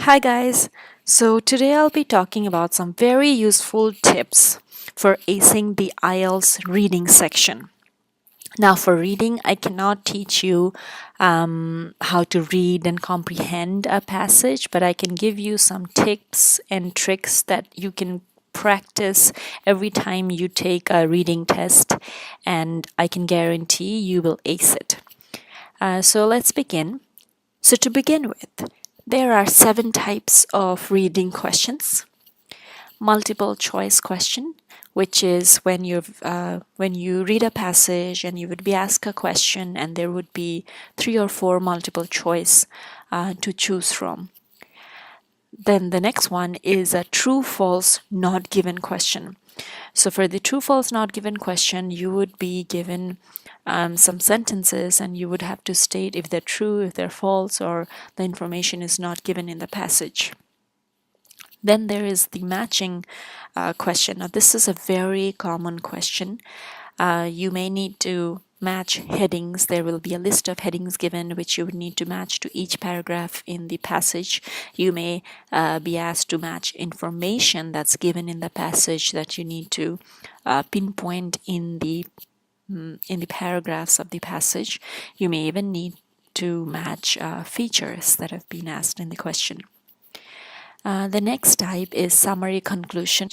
Hi guys, so today I'll be talking about some very useful tips for acing the IELTS reading section. Now, for reading, I cannot teach you how to read and comprehend a passage, but I can give you some tips and tricks that you can practice every time you take a reading test, and I can guarantee you will ace it. So let's begin. So to begin with, there are 7 types of reading questions. Multiple choice question, which is when you read a passage and you would be asked a question and there would be 3 or 4 multiple choice to choose from. Then the next one is a true false not given question. So for the true false not given question, you would be given some sentences and you would have to state if they're true, if they're false, or the information is not given in the passage. Then there is the matching question. Now this is a very common question. You may need to match headings. There will be a list of headings given which you would need to match to each paragraph in the passage. You may be asked to match information that's given in the passage that you need to pinpoint in the paragraphs of the passage. You may even need to match features that have been asked in the question. The next type is summary conclusion.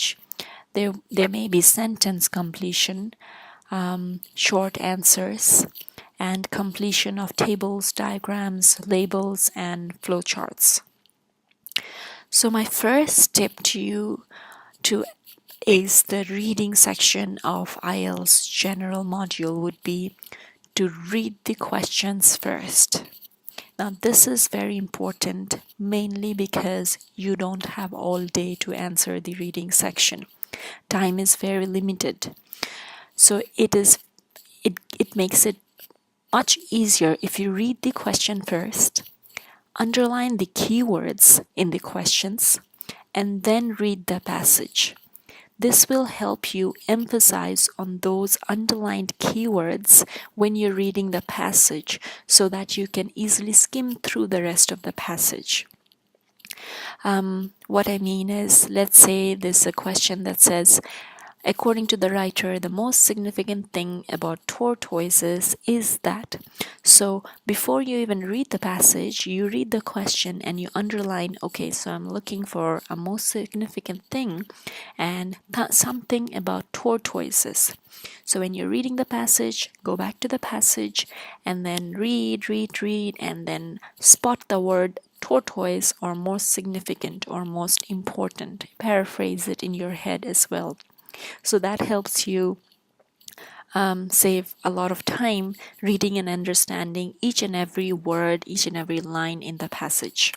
There may be sentence completion, short answers, and completion of tables, diagrams, labels, and flowcharts. So my first tip to you to ace the reading section of IELTS general module would be to read the questions first. Now this is very important, mainly because you don't have all day to answer the reading section. Time is very limited. So it makes it much easier if you read the question first, underline the keywords in the questions, and then read the passage. This will help you emphasize on those underlined keywords when you're reading the passage so that you can easily skim through the rest of the passage. What I mean is, let's say there's a question that says, according to the writer, the most significant thing about tortoises is that. So before you even read the passage, you read the question and you underline, okay, so I'm looking for a most significant thing and something about tortoises. So when you're reading the passage, go back to the passage and then read, and then spot the word tortoise or most significant or most important. Paraphrase it in your head as well. So that helps you save a lot of time reading and understanding each and every word, each and every line in the passage.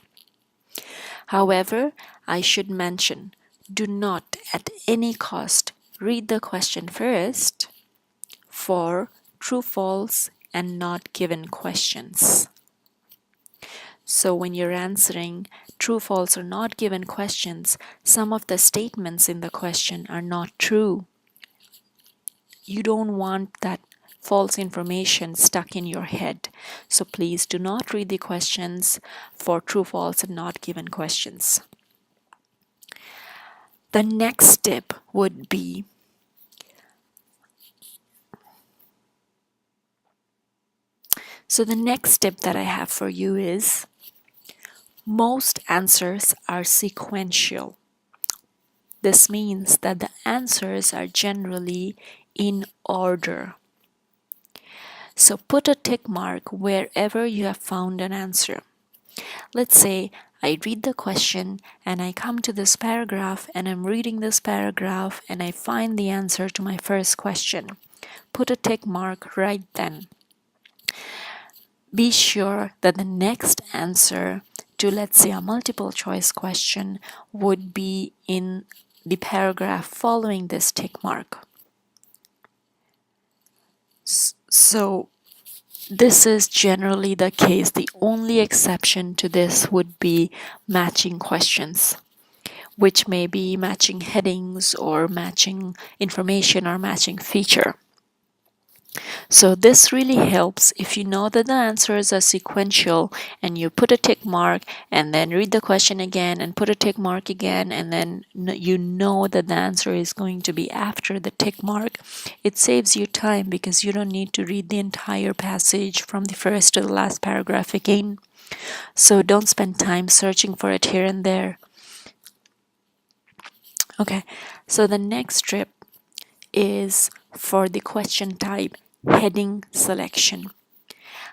However, I should mention, do not at any cost read the question first for true, false, and not given questions. So when you're answering true, false, or not given questions, some of the statements in the question are not true. You don't want that false information stuck in your head. So please do not read the questions for true, false, and not given questions. The next tip would be the next tip that I have for you is most answers are sequential. This means that the answers are generally in order. So put a tick mark wherever you have found an answer. Let's say I read the question and I come to this paragraph and I'm reading this paragraph and I find the answer to my first question. Put a tick mark right then. Be sure that the next answer to, let's say, a multiple choice question would be in the paragraph following this tick mark. So this is generally the case. The only exception to this would be matching questions, which may be matching headings or matching information or matching feature. So this really helps if you know that the answers are sequential and you put a tick mark and then read the question again and put a tick mark again, and then you know that the answer is going to be after the tick mark. It saves you time because you don't need to read the entire passage from the first to the last paragraph again. So don't spend time searching for it here and there. Okay, so the next strip is for the question type heading selection.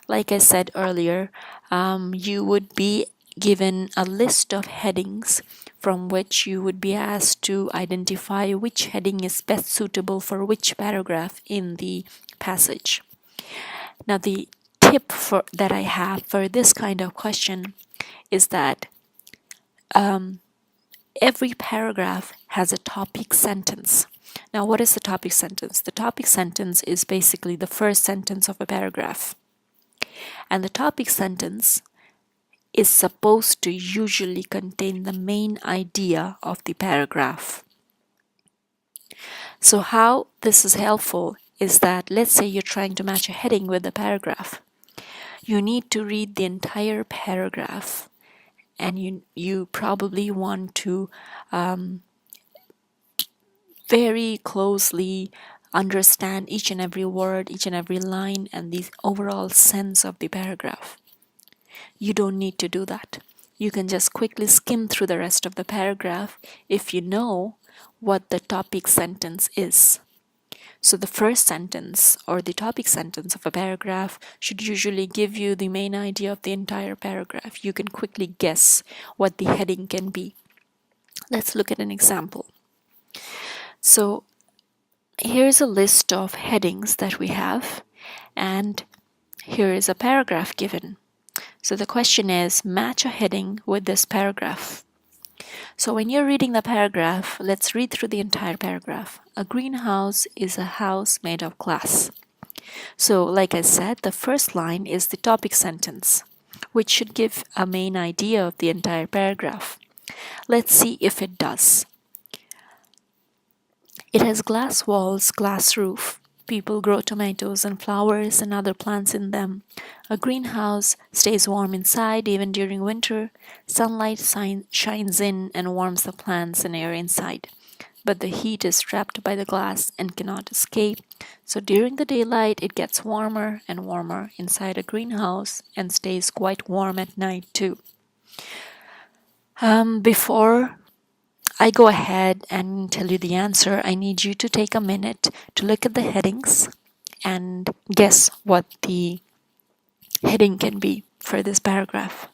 Like I said earlier, you would be given a list of headings from which you would be asked to identify which heading is best suitable for which paragraph in the passage. Now, the tip that I have for this kind of question is that every paragraph has a topic sentence. Now, what is the topic sentence? The topic sentence is basically the first sentence of a paragraph. And the topic sentence is supposed to usually contain the main idea of the paragraph. So how this is helpful is that, let's say you're trying to match a heading with a paragraph. You need to read the entire paragraph, and you probably want to very closely understand each and every word, each and every line, and the overall sense of the paragraph. You don't need to do that. You can just quickly skim through the rest of the paragraph if you know what the topic sentence is. So the first sentence or the topic sentence of a paragraph should usually give you the main idea of the entire paragraph. You can quickly guess what the heading can be. Let's look at an example. So here's a list of headings that we have, and here is a paragraph given. So the question is, match a heading with this paragraph. So when you're reading the paragraph, let's read through the entire paragraph. A greenhouse is a house made of glass. So like I said, the first line is the topic sentence, which should give a main idea of the entire paragraph. Let's see if it does. It has glass walls, glass roof. People grow tomatoes and flowers and other plants in them. A greenhouse stays warm inside even during winter. Sunlight shines in and warms the plants and air inside. But the heat is trapped by the glass and cannot escape. So during the daylight, it gets warmer and warmer inside a greenhouse and stays quite warm at night too. Before I go ahead and tell you the answer, I need you to take a minute to look at the headings and guess what the heading can be for this paragraph.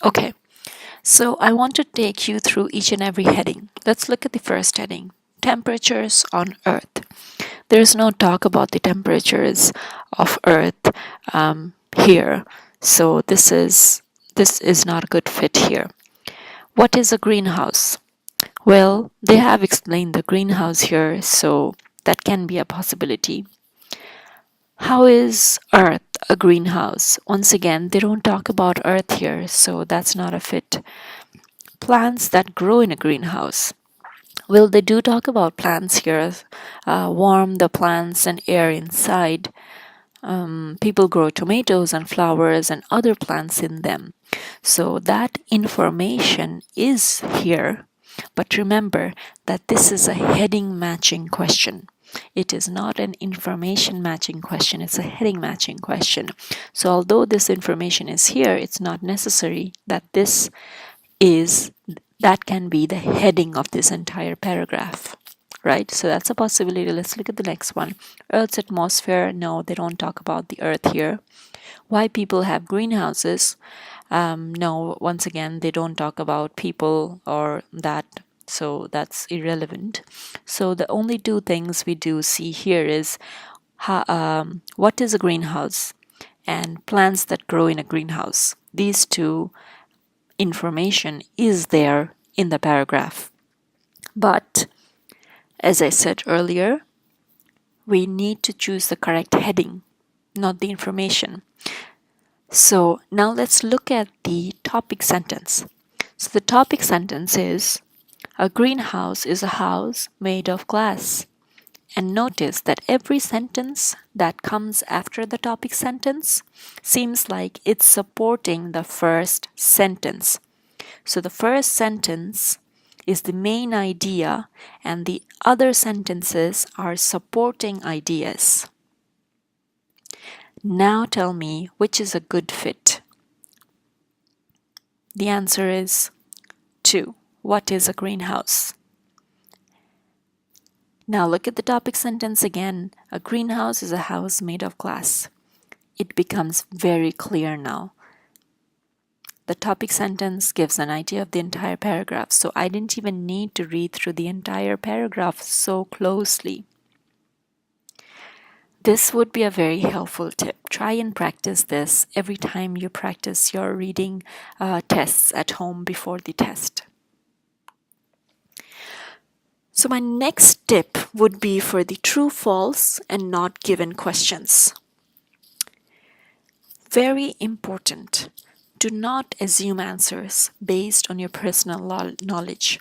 Okay, so I want to take you through each and every heading. Let's look at the first heading, temperatures on Earth. There's no talk about the temperatures of Earth here, so this is not a good fit here. What is a greenhouse? Well, they have explained the greenhouse here, so that can be a possibility. How is Earth a greenhouse? Once again, they don't talk about Earth here, so that's not a fit. Plants that grow in a greenhouse. Well, they do talk about plants here, warm the plants and air inside. People grow tomatoes and flowers and other plants in them. So that information is here. But remember that this is a heading matching question. It is not an information matching question, it's a heading matching question. So although this information is here, it's not necessary that that can be the heading of this entire paragraph, right? So that's a possibility. Let's look at the next one. Earth's atmosphere. No, they don't talk about the Earth here. Why people have greenhouses. No, once again, they don't talk about people or that, so that's irrelevant. So the only two things we do see here is what is a greenhouse and plants that grow in a greenhouse. These two information is there in the paragraph. But As I said earlier, we need to choose the correct heading, not the information. So now let's look at the topic sentence. So the topic sentence is, a greenhouse is a house made of glass. And notice that every sentence that comes after the topic sentence seems like it's supporting the first sentence. So the first sentence is the main idea, and the other sentences are supporting ideas. Now tell me which is a good fit. The answer is 2. What is a greenhouse? Now look at the topic sentence again. A greenhouse is a house made of glass. It becomes very clear now. The topic sentence gives an idea of the entire paragraph, so I didn't even need to read through the entire paragraph so closely. This would be a very helpful tip. Try and practice this every time you practice your reading tests at home before the test. So my next tip would be for the true, false, and not given questions. Very important. Do not assume answers based on your personal knowledge.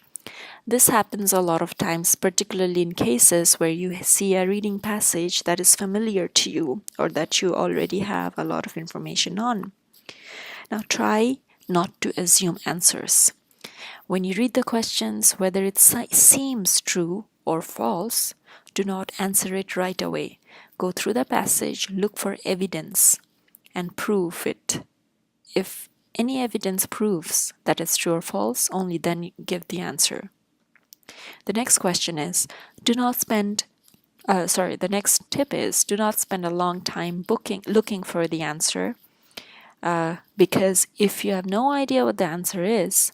This happens a lot of times, particularly in cases where you see a reading passage that is familiar to you or that you already have a lot of information on. Now try not to assume answers. When you read the questions, whether it seems true or false, do not answer it right away. Go through the passage, look for evidence, and prove it. If any evidence proves that it's true or false, only then give the answer. The next question is, the next tip is, do not spend a long time looking for the answer, because if you have no idea what the answer is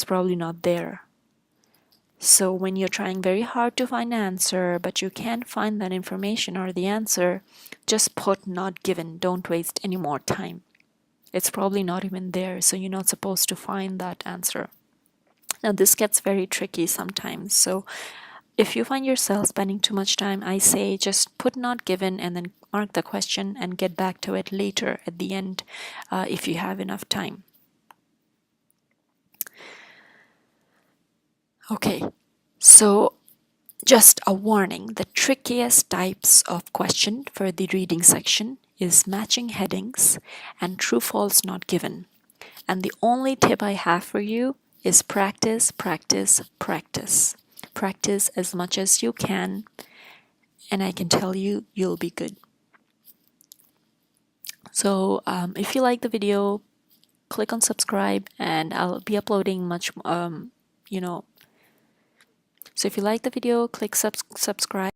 probably not there. So when you're trying very hard to find an answer, but you can't find that information or the answer, just put not given. Don't waste any more time. It's probably not even there, so you're not supposed to find that answer. Now this gets very tricky sometimes, so if you find yourself spending too much time, I say just put not given and then mark the question and get back to it later at the end if you have enough time. Okay, so just a warning, the trickiest types of question for the reading section is matching headings and true false not given. And the only tip I have for you is practice, practice, practice. Practice as much as you can, and I can tell you, you'll be good. So if you like the video, click on subscribe, and I'll be uploading much, So if you like the video, click subscribe.